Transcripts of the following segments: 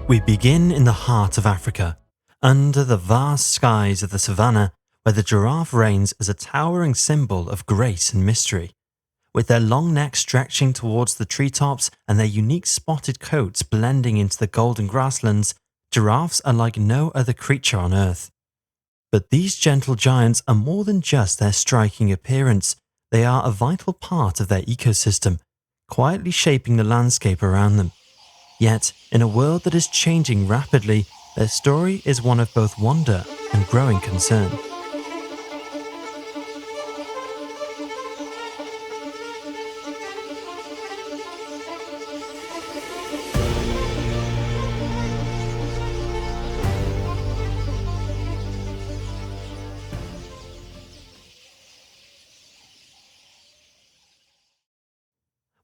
We begin in the heart of Africa, under the vast skies of the savannah, where the giraffe reigns as a towering symbol of grace and mystery. With their long necks stretching towards the treetops and their unique spotted coats blending into the golden grasslands, giraffes are like no other creature on Earth. But these gentle giants are more than just their striking appearance. They are a vital part of their ecosystem, quietly shaping the landscape around them. Yet, in a world that is changing rapidly, their story is one of both wonder and growing concern.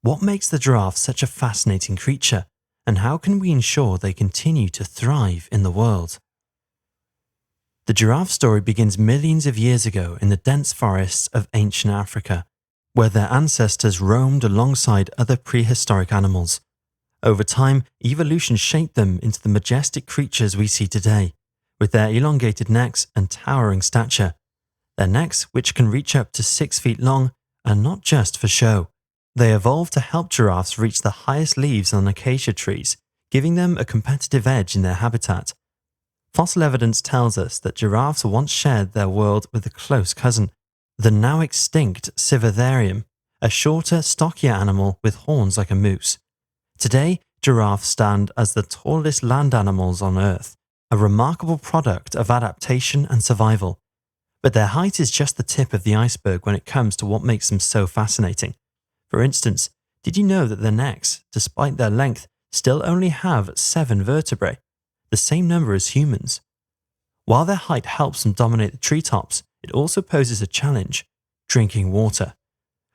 What makes the giraffe such a fascinating creature? And how can we ensure they continue to thrive in the world? The giraffe story begins millions of years ago in the dense forests of ancient Africa, where their ancestors roamed alongside other prehistoric animals. Over time, evolution shaped them into the majestic creatures we see today, with their elongated necks and towering stature. Their necks, which can reach up to 6 feet long, are not just for show. They evolved to help giraffes reach the highest leaves on acacia trees, giving them a competitive edge in their habitat. Fossil evidence tells us that giraffes once shared their world with a close cousin, the now extinct Civatherium, a shorter, stockier animal with horns like a moose. Today, giraffes stand as the tallest land animals on Earth, a remarkable product of adaptation and survival. But their height is just the tip of the iceberg when it comes to what makes them so fascinating. For instance, did you know that their necks, despite their length, still only have 7 vertebrae, the same number as humans? While their height helps them dominate the treetops, it also poses a challenge: drinking water.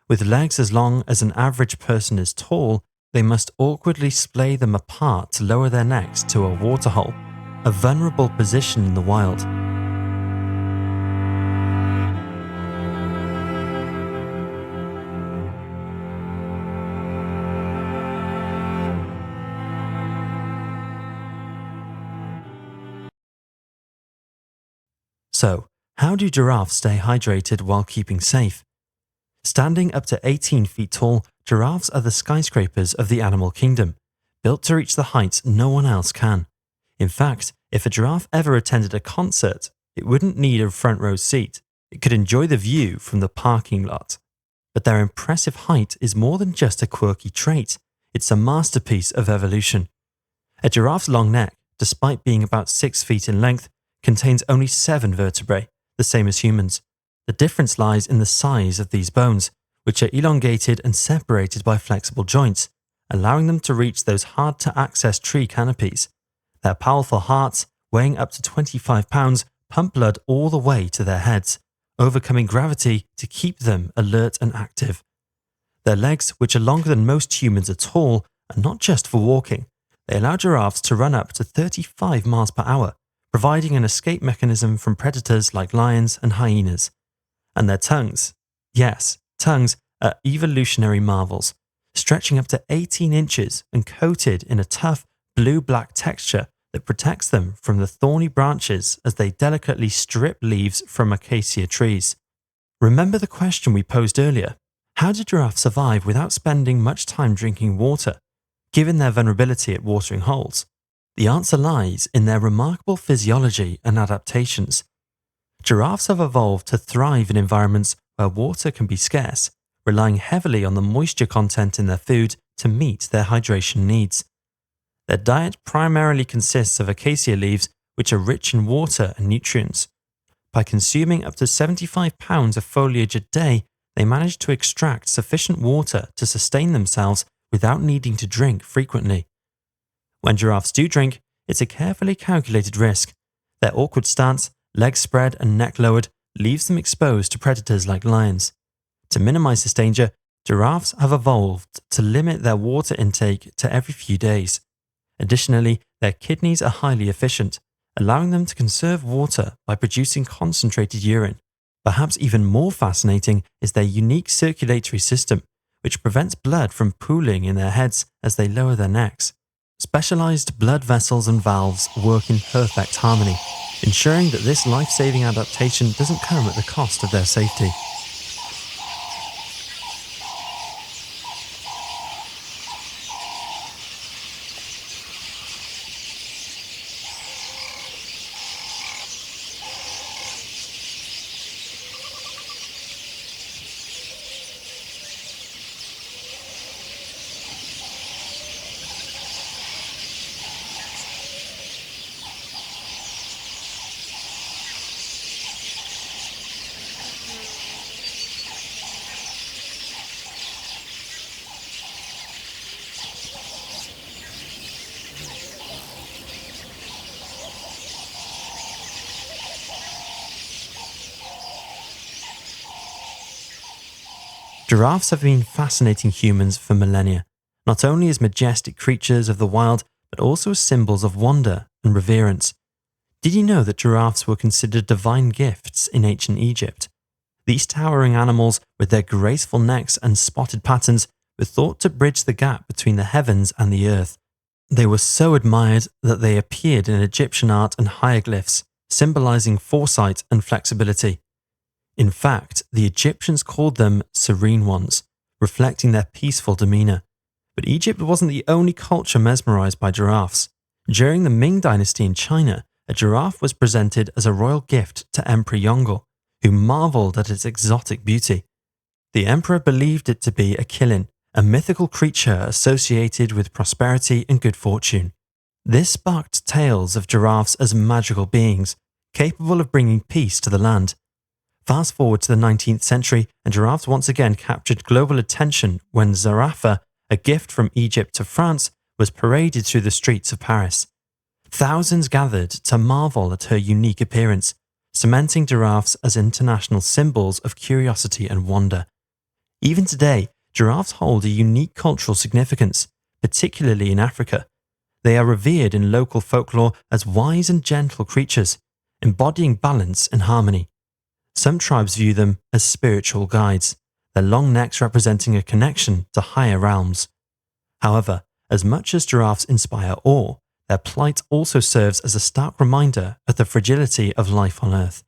With legs as long as an average person is tall, they must awkwardly splay them apart to lower their necks to a waterhole, a vulnerable position in the wild. So, how do giraffes stay hydrated while keeping safe? Standing up to 18 feet tall, giraffes are the skyscrapers of the animal kingdom, built to reach the heights no one else can. In fact, if a giraffe ever attended a concert, it wouldn't need a front row seat. It could enjoy the view from the parking lot. But their impressive height is more than just a quirky trait. It's a masterpiece of evolution. A giraffe's long neck, despite being about 6 feet in length, contains only 7 vertebrae, the same as humans. The difference lies in the size of these bones, which are elongated and separated by flexible joints, allowing them to reach those hard-to-access tree canopies. Their powerful hearts, weighing up to 25 pounds, pump blood all the way to their heads, overcoming gravity to keep them alert and active. Their legs, which are longer than most humans at all, are not just for walking. They allow giraffes to run up to 35 miles per hour, providing an escape mechanism from predators like lions and hyenas. And their tongues, yes, tongues are evolutionary marvels, stretching up to 18 inches and coated in a tough blue-black texture that protects them from the thorny branches as they delicately strip leaves from acacia trees. Remember the question we posed earlier: how do giraffes survive without spending much time drinking water, given their vulnerability at watering holes? The answer lies in their remarkable physiology and adaptations. Giraffes have evolved to thrive in environments where water can be scarce, relying heavily on the moisture content in their food to meet their hydration needs. Their diet primarily consists of acacia leaves, which are rich in water and nutrients. By consuming up to 75 pounds of foliage a day, they manage to extract sufficient water to sustain themselves without needing to drink frequently. When giraffes do drink, it's a carefully calculated risk. Their awkward stance, legs spread and neck lowered, leaves them exposed to predators like lions. To minimize this danger, giraffes have evolved to limit their water intake to every few days. Additionally, their kidneys are highly efficient, allowing them to conserve water by producing concentrated urine. Perhaps even more fascinating is their unique circulatory system, which prevents blood from pooling in their heads as they lower their necks. Specialized blood vessels and valves work in perfect harmony, ensuring that this life-saving adaptation doesn't come at the cost of their safety. Giraffes have been fascinating humans for millennia, not only as majestic creatures of the wild, but also as symbols of wonder and reverence. Did you know that giraffes were considered divine gifts in ancient Egypt? These towering animals, with their graceful necks and spotted patterns, were thought to bridge the gap between the heavens and the earth. They were so admired that they appeared in Egyptian art and hieroglyphs, symbolizing foresight and flexibility. In fact, the Egyptians called them serene ones, reflecting their peaceful demeanor. But Egypt wasn't the only culture mesmerized by giraffes. During the Ming Dynasty in China, a giraffe was presented as a royal gift to Emperor Yongle, who marveled at its exotic beauty. The emperor believed it to be a qilin, a mythical creature associated with prosperity and good fortune. This sparked tales of giraffes as magical beings, capable of bringing peace to the land. Fast forward to the 19th century, and giraffes once again captured global attention when Zarafa, a gift from Egypt to France, was paraded through the streets of Paris. Thousands gathered to marvel at her unique appearance, cementing giraffes as international symbols of curiosity and wonder. Even today, giraffes hold a unique cultural significance, particularly in Africa. They are revered in local folklore as wise and gentle creatures, embodying balance and harmony. Some tribes view them as spiritual guides, their long necks representing a connection to higher realms. However, as much as giraffes inspire awe, their plight also serves as a stark reminder of the fragility of life on Earth.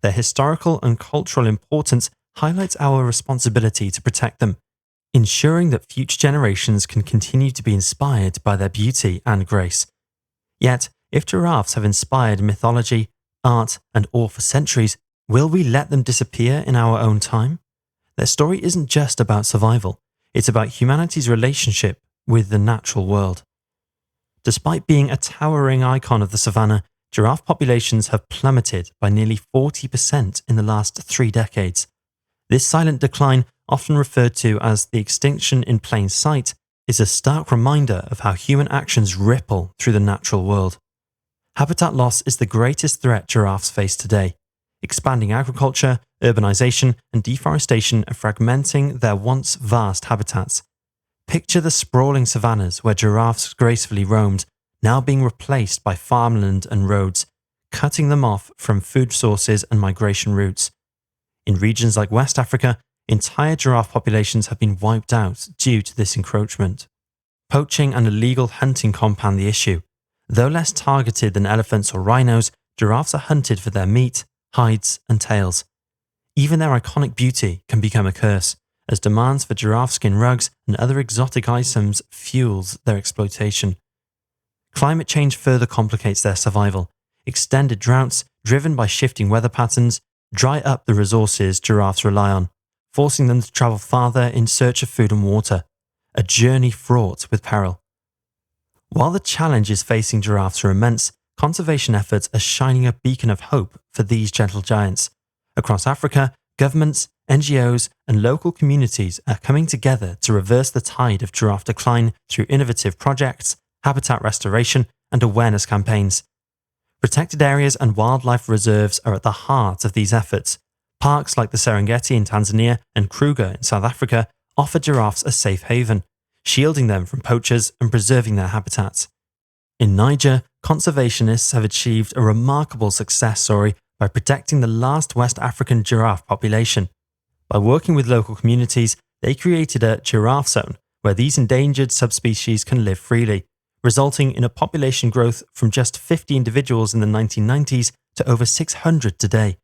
Their historical and cultural importance highlights our responsibility to protect them, ensuring that future generations can continue to be inspired by their beauty and grace. Yet, if giraffes have inspired mythology, art, and awe for centuries, will we let them disappear in our own time? Their story isn't just about survival, it's about humanity's relationship with the natural world. Despite being a towering icon of the savannah, giraffe populations have plummeted by nearly 40% in the last 3 decades. This silent decline, often referred to as the extinction in plain sight, is a stark reminder of how human actions ripple through the natural world. Habitat loss is the greatest threat giraffes face today. Expanding agriculture, urbanization, and deforestation are fragmenting their once vast habitats. Picture the sprawling savannas where giraffes gracefully roamed, now being replaced by farmland and roads, cutting them off from food sources and migration routes. In regions like West Africa, entire giraffe populations have been wiped out due to this encroachment. Poaching and illegal hunting compound the issue. Though less targeted than elephants or rhinos, giraffes are hunted for their meat, hides, and tails. Even their iconic beauty can become a curse, as demands for giraffe skin rugs and other exotic items fuels their exploitation. Climate change further complicates their survival. Extended droughts, driven by shifting weather patterns, dry up the resources giraffes rely on, forcing them to travel farther in search of food and water, a journey fraught with peril. While the challenges facing giraffes are immense, conservation efforts are shining a beacon of hope for these gentle giants. Across Africa, governments, NGOs, and local communities are coming together to reverse the tide of giraffe decline through innovative projects, habitat restoration, and awareness campaigns. Protected areas and wildlife reserves are at the heart of these efforts. Parks like the Serengeti in Tanzania and Kruger in South Africa offer giraffes a safe haven, shielding them from poachers and preserving their habitats. In Niger, conservationists have achieved a remarkable success story by protecting the last West African giraffe population. By working with local communities, they created a giraffe zone where these endangered subspecies can live freely, resulting in a population growth from just 50 individuals in the 1990s to over 600 today.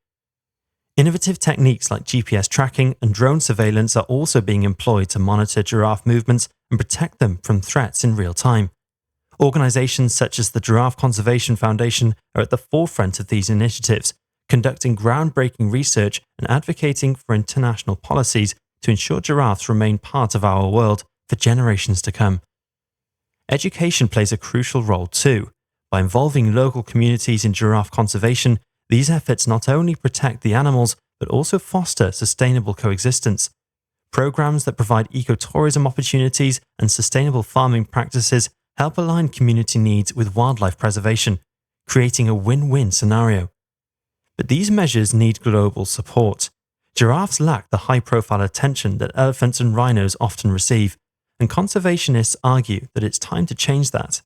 Innovative techniques like GPS tracking and drone surveillance are also being employed to monitor giraffe movements and protect them from threats in real time. Organizations such as the Giraffe Conservation Foundation are at the forefront of these initiatives, conducting groundbreaking research and advocating for international policies to ensure giraffes remain part of our world for generations to come. Education plays a crucial role too. By involving local communities in giraffe conservation, these efforts not only protect the animals but also foster sustainable coexistence. Programs that provide ecotourism opportunities and sustainable farming practices help align community needs with wildlife preservation, creating a win-win scenario. But these measures need global support. Giraffes lack the high-profile attention that elephants and rhinos often receive, and conservationists argue that it's time to change that.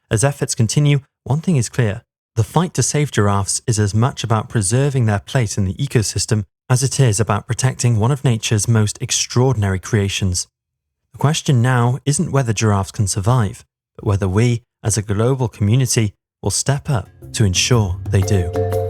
As efforts continue, one thing is clear. The fight to save giraffes is as much about preserving their place in the ecosystem as it is about protecting one of nature's most extraordinary creations. The question now isn't whether giraffes can survive, but whether we, as a global community, will step up to ensure they do.